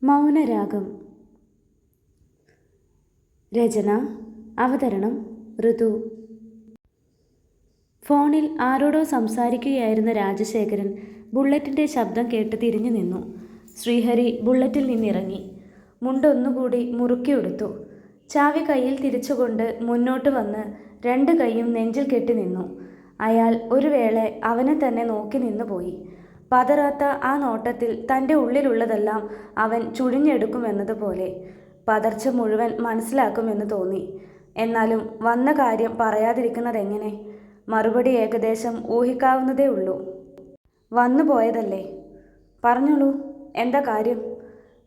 മൗനരാഗം. രചന, അവതരണം ഋതു. ഫോണിൽ ആരോടോ സംസാരിക്കുകയായിരുന്ന രാജശേഖരൻ ബുള്ളറ്റിൻ്റെ ശബ്ദം കേട്ട് തിരിഞ്ഞു നിന്നു. ശ്രീഹരി ബുള്ളറ്റിൽ നിന്നിറങ്ങി. മുണ്ടൊന്നുകൂടി മുറുക്കിയെടുത്തു. ചാവി കയ്യിൽ തിരിച്ചുകൊണ്ട് മുന്നോട്ട് വന്ന് രണ്ട് കൈയും നെഞ്ചിൽ കെട്ടി നിന്നു. അയാൾ ഒരു വേള അവനെ തന്നെ നോക്കി നിന്നുപോയി. പതറാത്ത ആ നോട്ടത്തിൽ തൻ്റെ ഉള്ളിലുള്ളതെല്ലാം അവൻ ചുഴിഞ്ഞെടുക്കുമെന്നതുപോലെ പതർച്ച മുഴുവൻ മനസ്സിലാക്കുമെന്ന് തോന്നി. എന്നാലും വന്ന കാര്യം പറയാതിരിക്കുന്നതെങ്ങനെ? മറുപടി ഏകദേശം ഊഹിക്കാവുന്നതേ ഉള്ളൂ. വന്നു പോയതല്ലേ, പറഞ്ഞോളൂ, എന്താ കാര്യം?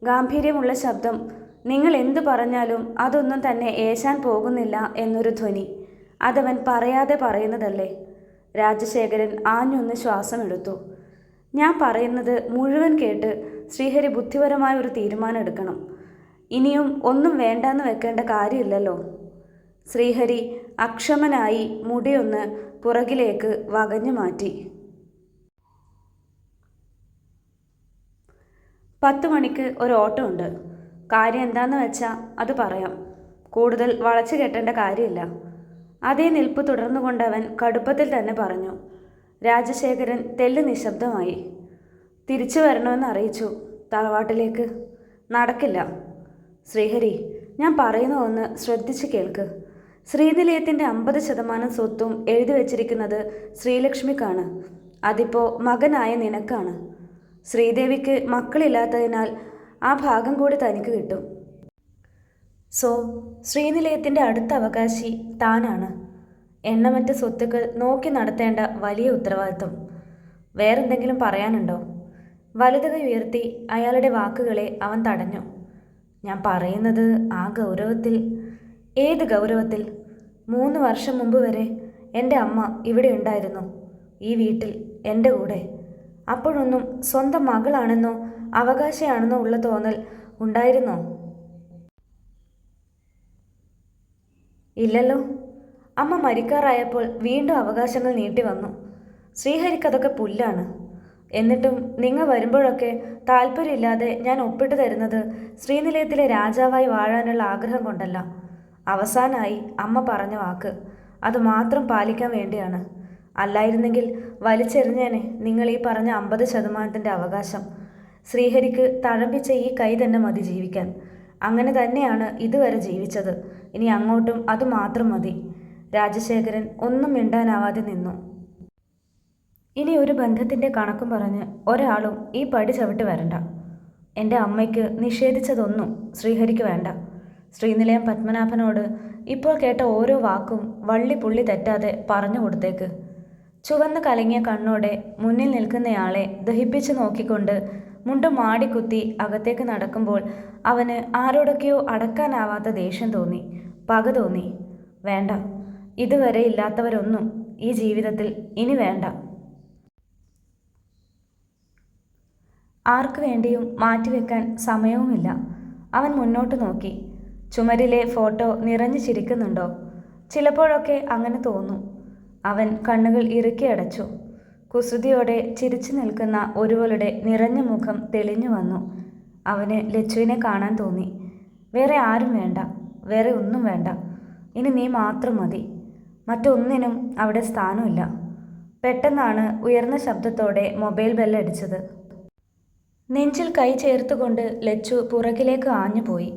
ഗാംഭീര്യമുള്ള ശബ്ദം. നിങ്ങൾ എന്തു പറഞ്ഞാലും അതൊന്നും തന്നെ ഏശാൻ പോകുന്നില്ല എന്നൊരു ധ്വനി. അതവൻ പറയാതെ പറയുന്നതല്ലേ? രാജശേഖരൻ ആഞ്ഞൊന്ന് ശ്വാസമെടുത്തു. ഞാൻ പറയുന്നത് മുഴുവൻ കേട്ട് ശ്രീഹരി ബുദ്ധിപരമായ ഒരു തീരുമാനം എടുക്കണം. ഇനിയും ഒന്നും വേണ്ടാന്ന് വെക്കേണ്ട കാര്യമില്ലല്ലോ. ശ്രീഹരി അക്ഷമനായി മുടിയൊന്ന് പുറകിലേക്ക് വകഞ്ഞു മാറ്റി. 10 മണിക്ക് ഒരു ഓട്ടോ ഉണ്ട്. കാര്യം എന്താന്ന് വെച്ചാൽ അത് പറയാം. കൂടുതൽ വളച്ചു കെട്ടേണ്ട കാര്യമില്ല. അതേ നിൽപ്പ് തുടർന്നുകൊണ്ടവൻ കടുപ്പത്തിൽ തന്നെ പറഞ്ഞു. രാജശേഖരൻ തെല്ല് നിശബ്ദമായി. തിരിച്ചു വരണമെന്ന് അറിയിച്ചു തറവാട്ടിലേക്ക്. നടക്കില്ല. ശ്രീഹരി, ഞാൻ പറയുന്ന ഒന്ന് ശ്രദ്ധിച്ച് കേൾക്ക്. ശ്രീനിലയത്തിൻ്റെ 50% സ്വത്തും എഴുതി വച്ചിരിക്കുന്നത് ശ്രീലക്ഷ്മിക്കാണ്. അതിപ്പോൾ മകനായ നിനക്കാണ്. ശ്രീദേവിക്ക് മക്കളില്ലാത്തതിനാൽ ആ ഭാഗം കൂടി തനിക്ക് കിട്ടും. ശ്രീനിലയത്തിൻ്റെ അടുത്ത അവകാശി താനാണ്. എണ്ണമറ്റ സ്വത്തുക്കൾ നോക്കി നടത്തേണ്ട വലിയ ഉത്തരവാദിത്വം. വേറെന്തെങ്കിലും പറയാനുണ്ടോ? വലതുകൈ ഉയർത്തി അയാളുടെ വാക്കുകളെ അവൻ തടഞ്ഞു. ഞാൻ പറയുന്നത് ആ ഗൗരവത്തിൽ. ഏത് ഗൗരവത്തിൽ? 3 വർഷം മുമ്പ് വരെ എൻ്റെ അമ്മ ഇവിടെ ഉണ്ടായിരുന്നു, ഈ വീട്ടിൽ എൻ്റെ കൂടെ. അപ്പോഴൊന്നും സ്വന്തം മകളാണെന്നോ അവകാശിയാണെന്നോ ഉള്ള തോന്നൽ ഉണ്ടായിരുന്നോ? ഇല്ലല്ലോ. അമ്മ മരിക്കാറായപ്പോൾ വീണ്ടും അവകാശങ്ങൾ നീട്ടി വന്നു. ശ്രീഹരിക്കതൊക്കെ പുല്ലാണ്. എന്നിട്ടും നിങ്ങൾ വരുമ്പോഴൊക്കെ താല്പര്യമില്ലാതെ ഞാൻ ഒപ്പിട്ട് തരുന്നത് ശ്രീനിലയത്തിലെ രാജാവായി വാഴാനുള്ള ആഗ്രഹം കൊണ്ടല്ല. അവസാനമായി അമ്മ പറഞ്ഞ വാക്ക്, അത് മാത്രം പാലിക്കാൻ വേണ്ടിയാണ്. അല്ലായിരുന്നെങ്കിൽ വലിച്ചെറിഞ്ഞേനെ നിങ്ങൾ ഈ പറഞ്ഞ 50% അവകാശം. ശ്രീഹരിക്ക് തഴമ്പിച്ച ഈ കൈ തന്നെ മതി ജീവിക്കാൻ. അങ്ങനെ തന്നെയാണ് ഇതുവരെ ജീവിച്ചത്. ഇനി അങ്ങോട്ടും അത് മാത്രം മതി. രാജശേഖരൻ ഒന്നും മിണ്ടാനാവാതെ നിന്നു. ഇനി ഒരു ബന്ധത്തിൻ്റെ കണക്കും പറഞ്ഞ് ഒരാളും ഈ പടി ചവിട്ടി വരണ്ട. എൻ്റെ അമ്മയ്ക്ക് നിഷേധിച്ചതൊന്നും ശ്രീഹരിക്ക് വേണ്ട. ശ്രീനിലയം പത്മനാഭനോട് ഇപ്പോൾ കേട്ട ഓരോ വാക്കും വള്ളി പുള്ളി തെറ്റാതെ പറഞ്ഞു കൊടുത്തേക്ക്. ചുവന്ന് കലങ്ങിയ കണ്ണോടെ മുന്നിൽ നിൽക്കുന്നയാളെ ദഹിപ്പിച്ച് നോക്കിക്കൊണ്ട് മുണ്ടും മാടിക്കുത്തി അകത്തേക്ക് നടക്കുമ്പോൾ അവന് ആരോടൊക്കെയോ അടക്കാനാവാത്ത ദേഷ്യം തോന്നി, പക തോന്നി. വേണ്ട, ഇതുവരെ ഇല്ലാത്തവരൊന്നും ഈ ജീവിതത്തിൽ ഇനി വേണ്ട. ആർക്കു വേണ്ടിയും മാറ്റിവെക്കാൻ സമയവുമില്ല. അവൻ മുന്നോട്ട് നോക്കി. ചുമരിലെ ഫോട്ടോ നിറഞ്ഞു ചിരിക്കുന്നുണ്ടോ? ചിലപ്പോഴൊക്കെ അങ്ങനെ തോന്നും. അവൻ കണ്ണുകൾ ഇറുക്കി അടച്ചു. കുസൃതിയോടെ ചിരിച്ചു നിൽക്കുന്ന ഒരുവളുടെ നിറഞ്ഞ മുഖം തെളിഞ്ഞു വന്നു. അവന് ലച്ചുവിനെ കാണാൻ തോന്നി. വേറെ ആരും വേണ്ട, വേറെ ഒന്നും വേണ്ട. ഇനി നീ മാത്രം മതി. മറ്റൊന്നിനും അവിടെ സ്ഥാനമില്ല. പെട്ടെന്നാണ് ഉയർന്ന ശബ്ദത്തോടെ മൊബൈൽ ബെല്ലടിച്ചത്. നെഞ്ചിൽ കൈ ചേർത്തുകൊണ്ട് ലച്ചു പുറകിലേക്ക് ആഞ്ഞുപോയി.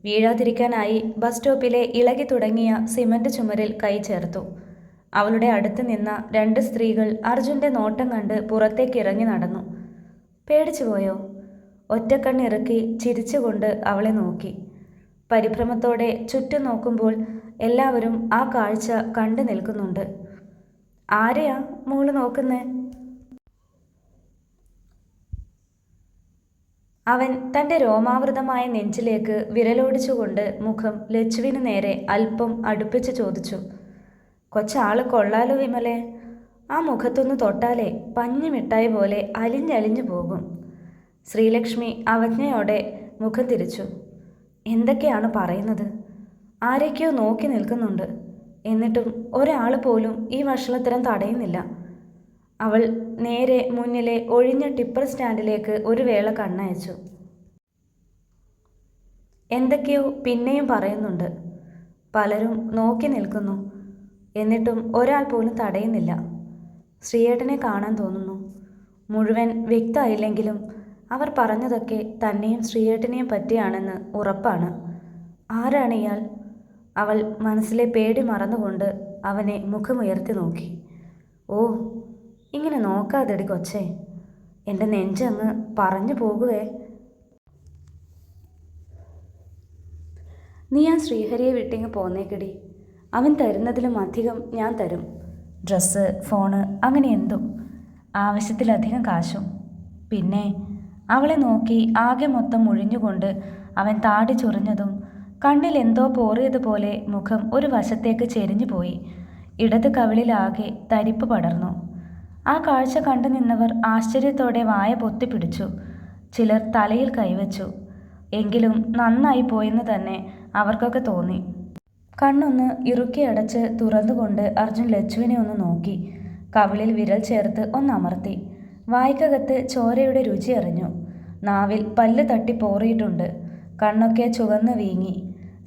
വീഴാതിരിക്കാനായി ബസ് സ്റ്റോപ്പിലെ ഇളകി തുടങ്ങിയ സിമന്റ് ചുമരിൽ കൈ ചേർത്തു. അവളുടെ അടുത്ത് നിന്ന 2 സ്ത്രീകൾ അർജുൻ്റെ നോട്ടം കണ്ട് പുറത്തേക്ക് ഇറങ്ങി നടന്നു. പേടിച്ചു പോയോ? ഒറ്റക്കണ്ണിറക്കി ചിരിച്ചുകൊണ്ട് അവളെ നോക്കി. പരിഭ്രമത്തോടെ ചുറ്റും നോക്കുമ്പോൾ എല്ലാവരും ആ കാഴ്ച കണ്ടു നിൽക്കുന്നുണ്ട്. ആരെയാ മോള് നോക്കുന്നേ? അവൻ തൻ്റെ രോമാവൃതമായ നെഞ്ചിലേക്ക് വിരലോടിച്ചുകൊണ്ട് മുഖം ലച്ചുവിന് നേരെ അല്പം അടുപ്പിച്ച് ചോദിച്ചു. കൊച്ചാള് കൊള്ളാലോ വിമലേ. ആ മുഖത്തൊന്ന് തൊട്ടാലേ പഞ്ഞു മിഠായി പോലെ അലിഞ്ഞലിഞ്ഞു പോകും. ശ്രീലക്ഷ്മി അവജ്ഞയോടെ മുഖം തിരിച്ചു. എന്തൊക്കെയാണ് പറയുന്നത്? ആരൊക്കെയോ നോക്കി നിൽക്കുന്നുണ്ട്. എന്നിട്ടും ഒരാൾ പോലും ഈ വഷളത്തരം തടയുന്നില്ല. അവൾ നേരെ മുന്നിലെ ഒഴിഞ്ഞ ടിപ്പർ സ്റ്റാൻഡിലേക്ക് ഒരു വേള കണ്ണയച്ചു. എന്തൊക്കെയോ പിന്നെയും പറയുന്നുണ്ട്. പലരും നോക്കി നിൽക്കുന്നു. എന്നിട്ടും ഒരാൾ പോലും തടയുന്നില്ല. ശ്രീയേട്ടനെ കാണാൻ തോന്നുന്നു. മുഴുവൻ വ്യക്തമായില്ലെങ്കിലും അവർ പറഞ്ഞതൊക്കെ തന്നെയും ശ്രീയേട്ടനെയും പറ്റിയാണെന്ന് ഉറപ്പാണ്. ആരാണ് ഇയാൾ? അവൾ മനസ്സിലെ പേടി മറന്നുകൊണ്ട് അവനെ മുഖമുയർത്തി നോക്കി. ഓ, ഇങ്ങനെ നോക്കാതെടി കൊച്ചേ, എൻ്റെ നെഞ്ചങ്ങ് പറഞ്ഞു പോകുവേ. നീ ആ ശ്രീഹരിയെ വിട്ടിങ്ങ് പോന്നേക്കടി. അവൻ തരുന്നതിലും അധികം ഞാൻ തരും. ഡ്രസ്സ്, ഫോണ്, അങ്ങനെ എന്തും. ആവശ്യത്തിലധികം കാശും. പിന്നെ അവളെ നോക്കി ആകെ മൊത്തം മുഴിഞ്ഞുകൊണ്ട് അവൻ താടി ചൊറിഞ്ഞതും കണ്ണിൽ എന്തോ പോറിയതുപോലെ മുഖം ഒരു വശത്തേക്ക് ചെരിഞ്ഞു പോയി. ഇടത് കവിളിലാകെ തരിപ്പ് പടർന്നു. ആ കാഴ്ച കണ്ടു നിന്നവർ ആശ്ചര്യത്തോടെ വായ പൊത്തിപ്പിടിച്ചു. ചിലർ തലയിൽ കൈവച്ചു. എങ്കിലും നന്നായി പോയെന്ന് തന്നെ അവർക്കൊക്കെ തോന്നി. കണ്ണൊന്ന് ഇറുക്കി അടച്ച് തുറന്നുകൊണ്ട് അർജുൻ ലച്ചുവിനെ ഒന്ന് നോക്കി. കവിളിൽ വിരൽ ചേർത്ത് ഒന്നമർത്തി. വായ്ക്കകത്ത് ചോരയുടെ രുചി അറിഞ്ഞു. നാവിൽ പല്ല് തട്ടി പോറിയിട്ടുണ്ട്. കണ്ണൊക്കെ ചുവന്ന് വീങ്ങി.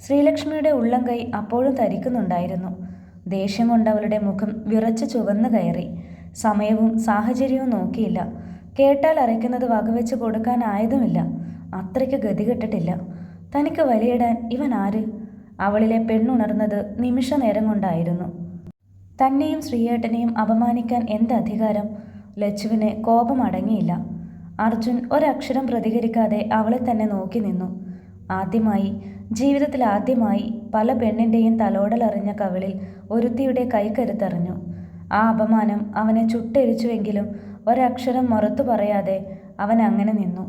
ശ്രീലക്ഷ്മിയുടെ ഉള്ളം കൈ അപ്പോഴും തരിക്കുന്നുണ്ടായിരുന്നു. ദേഷ്യം കൊണ്ടവളുടെ മുഖം വിറച്ച് ചുവന്ന് കയറി. സമയവും സാഹചര്യവും നോക്കിയില്ല. കേട്ടാൽ അരയ്ക്കുന്നത് വകവെച്ച് കൊടുക്കാനായതുമില്ല. അത്രയ്ക്ക് ഗതികെട്ടിട്ടില്ല. തനിക്ക് വലിയിടാൻ ഇവൻ ആര്? അവളിലെ പെണ്ണുണർന്നത് നിമിഷ നേരം കൊണ്ടായിരുന്നു. തന്നെയും ശ്രീയേട്ടനെയും അപമാനിക്കാൻ എന്തധികാരം? ലച്ചുവിന് കോപം അടങ്ങിയില്ല. അർജുൻ ഒരക്ഷരം പ്രതികരിക്കാതെ അവളെ തന്നെ നോക്കി നിന്നു. ജീവിതത്തിൽ ആദ്യമായി പല പെണ്ണിൻ്റെയും തലോടലറിഞ്ഞ കവിളിൽ ഒരുത്തിയുടെ കൈക്കരുത്തറിഞ്ഞു. ആ അപമാനം അവനെ ചുട്ടെരിച്ചുവെങ്കിലും ഒരക്ഷരം മറുത്തു പറയാതെ അവൻ അങ്ങനെ നിന്നു.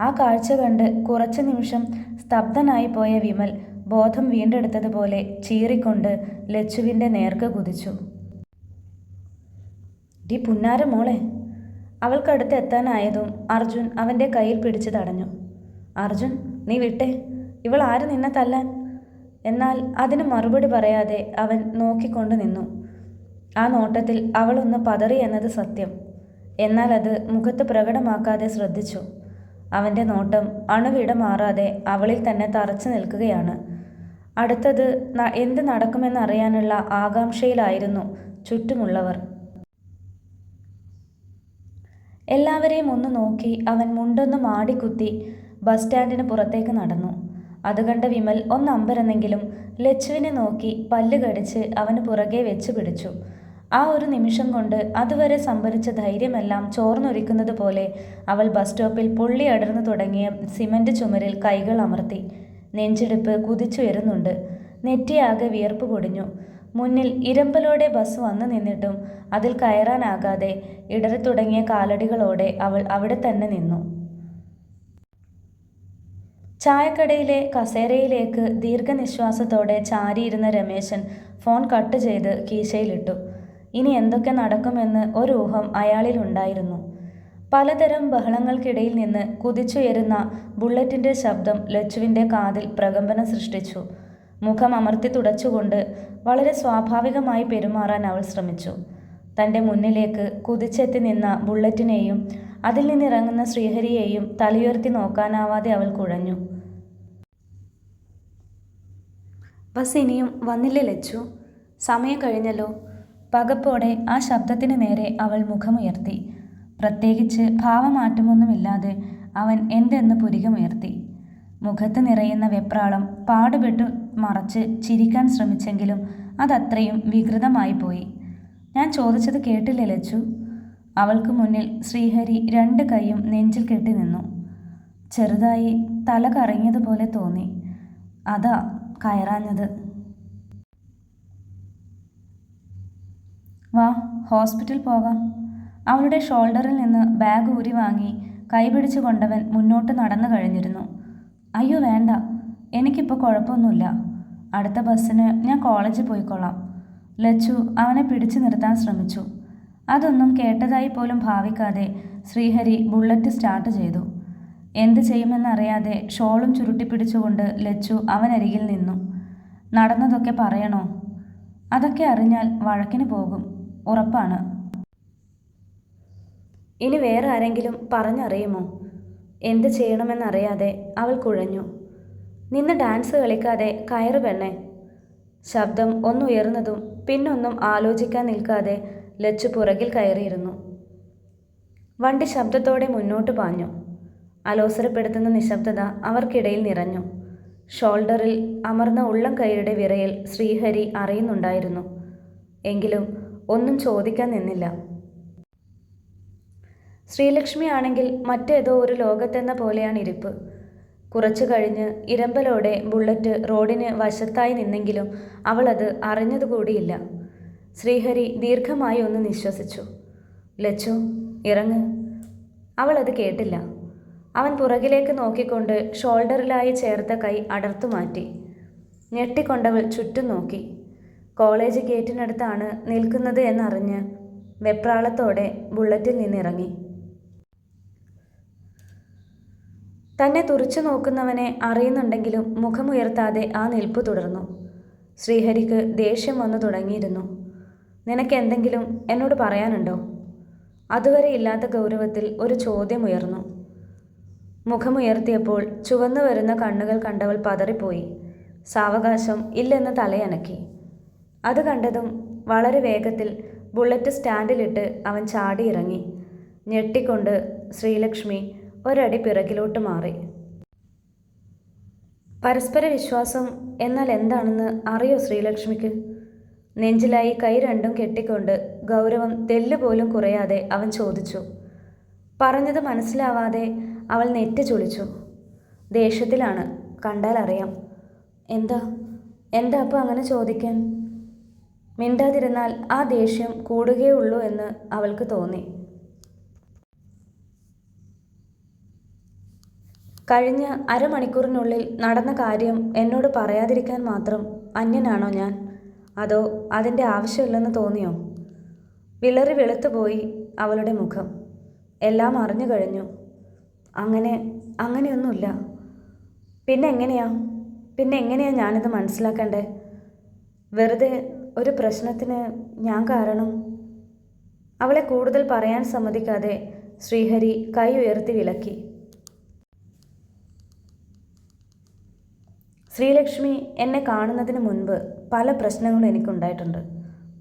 ആ കാഴ്ച കണ്ട് കുറച്ചു നിമിഷം സ്തബ്ധനായി പോയ വിമൽ ബോധം വീണ്ടെടുത്തതുപോലെ ചീറിക്കൊണ്ട് ലച്ചുവിൻ്റെ നേർക്ക് കുതിച്ചു. ഡി പുന്നാര മോളെ! അവൾക്കടുത്ത് എത്താനായതും അർജുൻ അവൻ്റെ കയ്യിൽ പിടിച്ചു തടഞ്ഞു. അർജുൻ, നീ വിട്ടേ, ഇവൾ ആര് നിന്നെ തല്ലാൻ? എന്നാൽ അതിന് മറുപടി പറയാതെ അവൻ നോക്കിക്കൊണ്ട് നിന്നു. ആ നോട്ടത്തിൽ അവളൊന്ന് പതറി എന്നത് സത്യം. എന്നാൽ അത് മുഖത്ത് പ്രകടമാക്കാതെ ശ്രദ്ധിച്ചു. അവൻ്റെ നോട്ടം അണുവിട മാറാതെ അവളിൽ തന്നെ തറച്ചു നിൽക്കുകയാണ്. അടുത്തത് എന്ത് നടക്കുമെന്നറിയാനുള്ള ആകാംക്ഷയിലായിരുന്നു ചുറ്റുമുള്ളവർ. എല്ലാവരെയും ഒന്ന് നോക്കി അവൻ മുണ്ടൊന്ന് മാടിക്കുത്തി ബസ് സ്റ്റാൻഡിന് പുറത്തേക്ക് നടന്നു. അത് കണ്ട വിമൽ ഒന്നമ്പരന്നെങ്കിലും ലച്ചുവിനെ നോക്കി പല്ല് കടിച്ച് അവന് പുറകെ വെച്ച് പിടിച്ചു. ആ ഒരു നിമിഷം കൊണ്ട് അതുവരെ സംഭരിച്ച ധൈര്യമെല്ലാം ചോർന്നൊലിക്കുന്നത് പോലെ അവൾ ബസ് സ്റ്റോപ്പിൽ പൊള്ളി അടർന്നു തുടങ്ങിയ സിമന്റ് ചുമരിൽ കൈകൾ അമർത്തി. നെഞ്ചിടിപ്പ് കുതിച്ചുയരുന്നുണ്ട്. നെറ്റിയാകെ വിയർപ്പ് പൊടിഞ്ഞു. മുന്നിൽ ഇരമ്പലോടെ ബസ് വന്നു നിന്നിട്ടും അതിൽ കയറാനാകാതെ ഇടറിത്തുടങ്ങിയ കാലടികളോടെ അവൾ അവിടെ തന്നെ നിന്നു. ചായക്കടയിലെ കസേരയിലേക്ക് ദീർഘനിശ്വാസത്തോടെ ചാരിയിരുന്ന രമേശൻ ഫോൺ കട്ട് ചെയ്ത് കീശയിലിട്ടു. ഇനി എന്തൊക്കെ നടക്കുമെന്ന് ഒരു ഊഹം അയാളിലുണ്ടായിരുന്നു. പലതരം ബഹളങ്ങൾക്കിടയിൽ നിന്ന് കുതിച്ചുയരുന്ന ബുള്ളറ്റിൻ്റെ ശബ്ദം ലച്ചുവിൻ്റെ കാതിൽ പ്രകമ്പനം സൃഷ്ടിച്ചു. മുഖം അമർത്തി തുടച്ചുകൊണ്ട് വളരെ സ്വാഭാവികമായി പെരുമാറാൻ അവൾ ശ്രമിച്ചു. തൻ്റെ മുന്നിലേക്ക് കുതിച്ചെത്തി നിന്ന ബുള്ളറ്റിനെയും അതിൽ നിന്നിറങ്ങുന്ന ശ്രീഹരിയെയും തലയുയർത്തി നോക്കാനാവാതെ അവൾ കുഴഞ്ഞു. ബസ് ഇനിയും വന്നില്ലേ ലച്ചു? സമയം കഴിഞ്ഞല്ലോ. പകപ്പോടെ ആ ശബ്ദത്തിന് നേരെ അവൾ മുഖമുയർത്തി. പ്രത്യേകിച്ച് ഭാവമാറ്റമൊന്നുമില്ലാതെ അവൻ എന്തെന്ന് പുരികമുയർത്തി. മുഖത്ത് നിറയുന്ന വെപ്രാളം പാടുപെട്ടു മറച്ച് ചിരിക്കാൻ ശ്രമിച്ചെങ്കിലും അതത്രയും വികൃതമായി പോയി. ഞാൻ ചോദിച്ചത് കേട്ടില്ലേ ലച്ചു? അവൾക്ക് മുന്നിൽ ശ്രീഹരി 2 കൈയും നെഞ്ചിൽ കെട്ടി നിന്നു. ചെറുതായി തല കറങ്ങിയതുപോലെ തോന്നി. അതാ കയറാഞ്ഞത്. വാ, ഹോസ്പിറ്റൽ പോകാം. അവളുടെ ഷോൾഡറിൽ നിന്ന് ബാഗ് ഊരി വാങ്ങി കൈപിടിച്ചു കൊണ്ടവൻ മുന്നോട്ട് നടന്നു കഴിഞ്ഞിരുന്നു. അയ്യോ വേണ്ട, എനിക്കിപ്പോൾ കുഴപ്പമൊന്നുമില്ല. അടുത്ത ബസ്സിന് ഞാൻ കോളേജിൽ പോയിക്കൊള്ളാം. ലച്ചു അവനെ പിടിച്ചു നിർത്താൻ ശ്രമിച്ചു. അതൊന്നും കേട്ടതായി പോലും ഭാവിക്കാതെ ശ്രീഹരി ബുള്ളറ്റ് സ്റ്റാർട്ട് ചെയ്തു. എന്ത് ചെയ്യുമെന്നറിയാതെ ഷോളും ചുരുട്ടിപ്പിടിച്ചുകൊണ്ട് ലച്ചു അവനരികിൽ നിന്നു. നടന്നതൊക്കെ പറയണോ? അതൊക്കെ അറിഞ്ഞാൽ വഴക്കിന് പോകും, ഉറപ്പാണ്. ഇനി വേറെ ആരെങ്കിലും പറഞ്ഞറിയുമോ? എന്ത് ചെയ്യണമെന്നറിയാതെ അവൾ കുഴഞ്ഞു. നിന്ന് ഡാൻസ് കളിക്കാതെ കയറ് പെണ്ണേ. ശബ്ദം ഒന്നുയർന്നതും പിന്നൊന്നും ആലോചിക്കാൻ നിൽക്കാതെ ലച്ചു പുറകിൽ കയറിയിരുന്നു. വണ്ടി ശബ്ദത്തോടെ മുന്നോട്ട് പാഞ്ഞു. അലോസരപ്പെടുത്തുന്ന നിശബ്ദത അവർക്കിടയിൽ നിറഞ്ഞു. ഷോൾഡറിൽ അമർന്ന ഉള്ളം കൈയുടെ വിറയൽ ശ്രീഹരി അറിയുന്നുണ്ടായിരുന്നു. എങ്കിലും ഒന്നും ചോദിക്കാൻ നിന്നില്ല. ശ്രീലക്ഷ്മി ആണെങ്കിൽ മറ്റേതോ ഒരു ലോകത്തെന്ന പോലെയാണ് ഇരിപ്പ്. കുറച്ചു കഴിഞ്ഞ് ഇരമ്പലോടെ ബുള്ളറ്റ് റോഡിന് വശത്തായി നിന്നെങ്കിലും അവൾ അത് അറിഞ്ഞതുകൂടിയില്ല. ശ്രീഹരി ദീർഘമായി ഒന്ന് നിശ്വസിച്ചു. ലച്ചു, ഇറങ്ങ്. അവൾ അത് കേട്ടില്ല. അവൻ പുറകിലേക്ക് നോക്കിക്കൊണ്ട് ഷോൾഡറിലായി ചേർത്ത കൈ അടർത്തു മാറ്റി. ഞെട്ടിക്കൊണ്ടവൾ ചുറ്റും നോക്കി. കോളേജ് ഗേറ്റിനടുത്താണ് നിൽക്കുന്നത് എന്നറിഞ്ഞ് വെപ്രാളത്തോടെ ബുള്ളറ്റിൽ നിന്നിറങ്ങി. തന്നെ തുറിച്ചു നോക്കുന്നവനെ അറിയുന്നുണ്ടെങ്കിലും മുഖമുയർത്താതെ ആ നിൽപ്പ് തുടർന്നു. ശ്രീഹരിക്ക് ദേഷ്യം വന്നു തുടങ്ങിയിരുന്നു. നിനക്ക് എന്തെങ്കിലും എന്നോട് പറയാനുണ്ടോ? അതുവരെ ഇല്ലാത്ത ഗൗരവത്തിൽ ഒരു ചോദ്യമുയർന്നു. മുഖമുയർത്തിയപ്പോൾ ചുവന്നു വരുന്ന കണ്ണുകൾ കണ്ടവൾ പതറിപ്പോയി. സാവകാശം ഇല്ലെന്ന് തലയനക്കി. അത് കണ്ടതും വളരെ വേഗത്തിൽ ബുള്ളറ്റ് സ്റ്റാൻഡിലിട്ട് അവൻ ചാടിയിറങ്ങി. ഞെട്ടിക്കൊണ്ട് ശ്രീലക്ഷ്മി ഒരടി പിറകിലോട്ട് മാറി. പരസ്പര വിശ്വാസം എന്നാൽ എന്താണെന്ന് അറിയോ ശ്രീലക്ഷ്മിക്ക്? നെഞ്ചിലായി കൈ രണ്ടും കെട്ടിക്കൊണ്ട് ഗൗരവം തെല്ലുപോലും കുറയാതെ അവൻ ചോദിച്ചു. പറഞ്ഞത് മനസ്സിലാവാതെ അവൾ നെറ്റി ചുളിച്ചു. ദേഷ്യത്തിലാണ്, കണ്ടാൽ അറിയാം. എന്താ എന്താ അപ്പോൾ അങ്ങനെ ചോദിക്കാൻ? മിണ്ടാതിരുന്നാൽ ആ ദേഷ്യം കൂടുകയേ ഉള്ളൂ എന്ന് അവൾക്ക് തോന്നി. കഴിഞ്ഞ അരമണിക്കൂറിനുള്ളിൽ നടന്ന കാര്യം എന്നോട് പറയാതിരിക്കാൻ മാത്രം അന്യനാണോ ഞാൻ? അതോ അതിൻ്റെ ആവശ്യമില്ലെന്ന് തോന്നിയോ? വിളറി വെളുത്തുപോയി അവളുടെ മുഖം. എല്ലാം അറിഞ്ഞു കഴിഞ്ഞു. അങ്ങനെയൊന്നുമില്ല. പിന്നെ എങ്ങനെയാ ഞാനിത് മനസ്സിലാക്കണ്ടേ? വെറുതെ ഒരു പ്രശ്നത്തിന് ഞാൻ കാരണം? അവളെ കൂടുതൽ പറയാൻ സമ്മതിക്കാതെ ശ്രീഹരി കൈ ഉയർത്തി വിലക്കി. ശ്രീലക്ഷ്മി എന്നെ കാണുന്നതിന് മുൻപ് പല പ്രശ്നങ്ങളും എനിക്കുണ്ടായിട്ടുണ്ട്.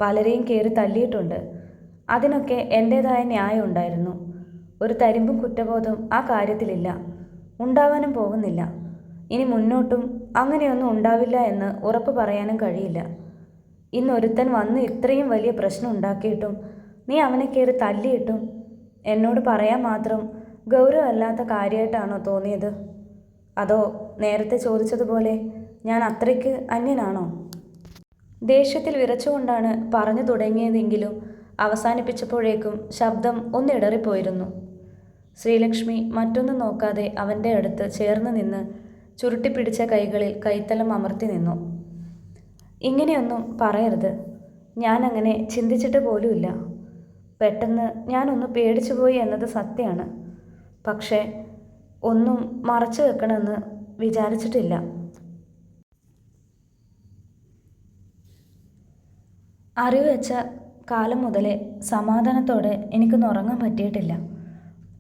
പലരെയും കയറി തല്ലിയിട്ടുണ്ട്. അതിനൊക്കെ എൻ്റേതായ ന്യായം ഉണ്ടായിരുന്നു. ഒരു തരിമ്പും കുറ്റബോധം ആ കാര്യത്തിലില്ല, ഉണ്ടാവാനും പോകുന്നില്ല. ഇനി മുന്നോട്ടും അങ്ങനെയൊന്നും ഉണ്ടാവില്ല എന്ന് ഉറപ്പ് പറയാനും കഴിയില്ല. ഇന്നൊരുത്തൻ വന്ന് ഇത്രയും വലിയ പ്രശ്നം ഉണ്ടാക്കിയിട്ടും നീ അവനെ കയറി തല്ലിയിട്ടും എന്നോട് പറയാൻ മാത്രം ഗൗരവമല്ലാത്ത കാര്യമായിട്ടാണോ തോന്നിയത്? അതോ നേരത്തെ ചോദിച്ചതുപോലെ ഞാൻ അത്രയ്ക്ക് അന്യനാണോ? ദേഷ്യത്തിൽ വിറച്ചുകൊണ്ടാണ് പറഞ്ഞു തുടങ്ങിയതെങ്കിലും അവസാനിപ്പിച്ചപ്പോഴേക്കും ശബ്ദം ഒന്നിടറിപ്പോയിരുന്നു. ശ്രീലക്ഷ്മി മറ്റൊന്നും നോക്കാതെ അവൻ്റെ അടുത്ത് ചേർന്ന് നിന്ന് ചുരുട്ടിപ്പിടിച്ച കൈകളിൽ കൈത്തലം അമർത്തി നിന്നു. ഇങ്ങനെയൊന്നും പറയരുത്. ഞാൻ അങ്ങനെ ചിന്തിച്ചിട്ട് പോലുമില്ല. പെട്ടെന്ന് ഞാനൊന്ന് പേടിച്ചുപോയി എന്നത് സത്യമാണ്. പക്ഷേ ഒന്നും മറച്ചു വെക്കണമെന്ന് വിചാരിച്ചിട്ടില്ല. അറിവ് വെച്ച കാലം മുതലേ സമാധാനത്തോടെ എനിക്കൊന്ന് ഉറങ്ങാൻ പറ്റിയിട്ടില്ല.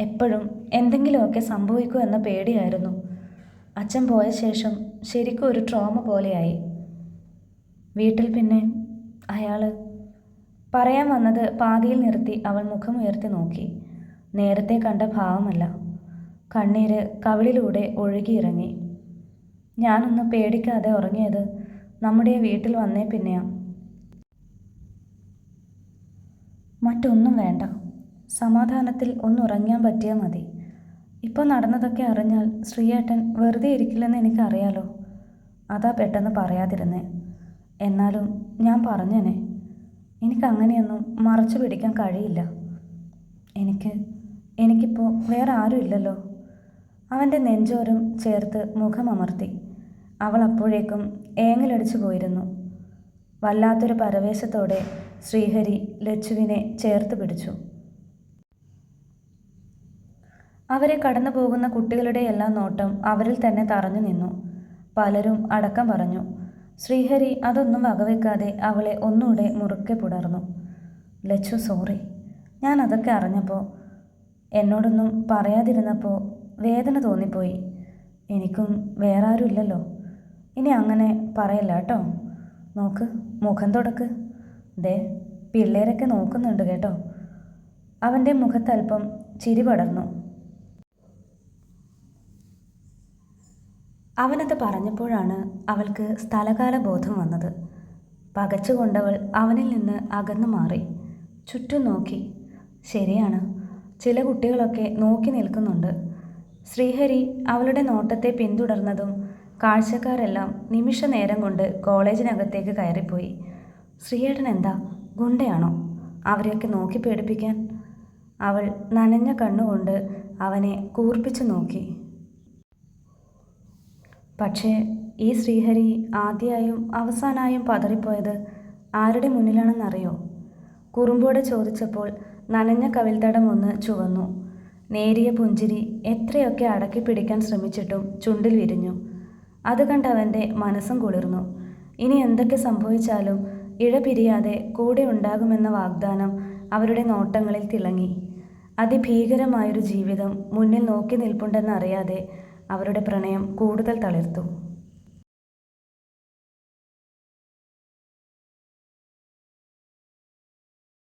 എപ്പോഴും എന്തെങ്കിലുമൊക്കെ സംഭവിക്കൂ എന്ന പേടിയായിരുന്നു. അച്ഛൻ പോയ ശേഷം ശരിക്കും ഒരു ട്രോമ പോലെയായി. വീട്ടിൽ പിന്നെ അയാൾ പറയാൻ വന്നത് പാതിയിൽ നിർത്തി അവൾ മുഖമുയർത്തി നോക്കി. നേരത്തെ കണ്ട ഭാവമല്ല. കണ്ണീര് കവിളിലൂടെ ഒഴുകിയിറങ്ങി. ഞാനൊന്ന് പേടിക്കാതെ ഉറങ്ങിയത് നമ്മുടെ വീട്ടിൽ വന്നേ പിന്നെയാ. മറ്റൊന്നും വേണ്ട. സമാധാനത്തിൽ ഒന്നുറങ്ങാൻ പറ്റിയാൽ മതി. ഇപ്പോൾ നടന്നതൊക്കെ അറിഞ്ഞാൽ ശ്രീയേട്ടൻ വെറുതെ ഇരിക്കില്ലെന്ന് എനിക്കറിയാലോ. അതാ പെട്ടെന്ന് പറയാതിരുന്നേ. എന്നാലും ഞാൻ പറഞ്ഞേനെ. എനിക്കങ്ങനെയൊന്നും മറച്ചു പിടിക്കാൻ കഴിയില്ല. എനിക്കിപ്പോൾ വേറെ ആരും ഇല്ലല്ലോ. അവൻ്റെ നെഞ്ചോരം ചേർത്ത് മുഖമമർത്തി. അവൾ അപ്പോഴേക്കും ഏങ്ങലടിച്ചു പോയിരുന്നു. വല്ലാത്തൊരു പരവേശത്തോടെ ശ്രീഹരി ലച്ചുവിനെ ചേർത്ത് പിടിച്ചു. അവരെ കടന്നു പോകുന്ന കുട്ടികളുടെ എല്ലാം നോട്ടം അവരിൽ തന്നെ തറഞ്ഞു നിന്നു. പലരും അടക്കം പറഞ്ഞു. ശ്രീഹരി അതൊന്നും വകവെക്കാതെ അവളെ ഒന്നുകൂടെ മുറുക്കെ പുണർന്നു. ലച്ചു, സോറി. ഞാൻ അതൊക്കെ അറിഞ്ഞപ്പോൾ, എന്നോടൊന്നും പറയാതിരുന്നപ്പോൾ വേദന തോന്നിപ്പോയി. എനിക്കും വേറെ ആരും ഇല്ലല്ലോ. ഇനി അങ്ങനെ പറയല്ല കേട്ടോ. നോക്ക്, മുഖം തുടക്ക്. ദേ, പിള്ളേരൊക്കെ നോക്കുന്നുണ്ട് കേട്ടോ. അവൻ്റെ മുഖത്തല്പം ചിരി പടർന്നു. അവനത് പറഞ്ഞപ്പോഴാണ് അവൾക്ക് സ്ഥലകാല ബോധം വന്നത്. പകച്ചുകൊണ്ടവൾ അവനിൽ നിന്ന് അകന്നു മാറി. ചുറ്റും നോക്കി. ശരിയാണ്, ചില കുട്ടികളൊക്കെ നോക്കി നിൽക്കുന്നുണ്ട്. ശ്രീഹരി അവളുടെ നോട്ടത്തെ പിന്തുടർന്നതും കാഴ്ചക്കാരെല്ലാം നിമിഷ നേരം കൊണ്ട് കോളേജിനകത്തേക്ക് കയറിപ്പോയി. ശ്രീയേട്ടൻ എന്താ ഗുണ്ടയാണോ അവരെയൊക്കെ നോക്കി പേടിപ്പിക്കാൻ? അവൾ നനഞ്ഞ കണ്ണുകൊണ്ട് അവനെ കൂർപ്പിച്ചു നോക്കി. പക്ഷേ ഈ ശ്രീഹരി ആദ്യമായും അവസാനമായും പതറിപ്പോയത് ആരുടെ മുന്നിലാണെന്നറിയോ? കുറുമ്പോടെ ചോദിച്ചപ്പോൾ നനഞ്ഞ കവിൾത്തടം ഒന്ന് ചുവന്നു. നേരിയ പുഞ്ചിരി എത്രയൊക്കെ അടക്കി പിടിക്കാൻ ശ്രമിച്ചിട്ടും ചുണ്ടിൽ വിരിഞ്ഞു. അത് കണ്ടവൻ്റെ മനസ്സും കുളിർന്നു. ഇനി എന്തൊക്കെ സംഭവിച്ചാലും ഇഴപിരിയാതെ കൂടെ ഉണ്ടാകുമെന്ന വാഗ്ദാനം അവരുടെ നോട്ടങ്ങളിൽ തിളങ്ങി. അതിഭീകരമായൊരു ജീവിതം മുന്നിൽ നോക്കി നിൽപ്പുണ്ടെന്നറിയാതെ അവരുടെ പ്രണയം കൂടുതൽ തളിർത്തു.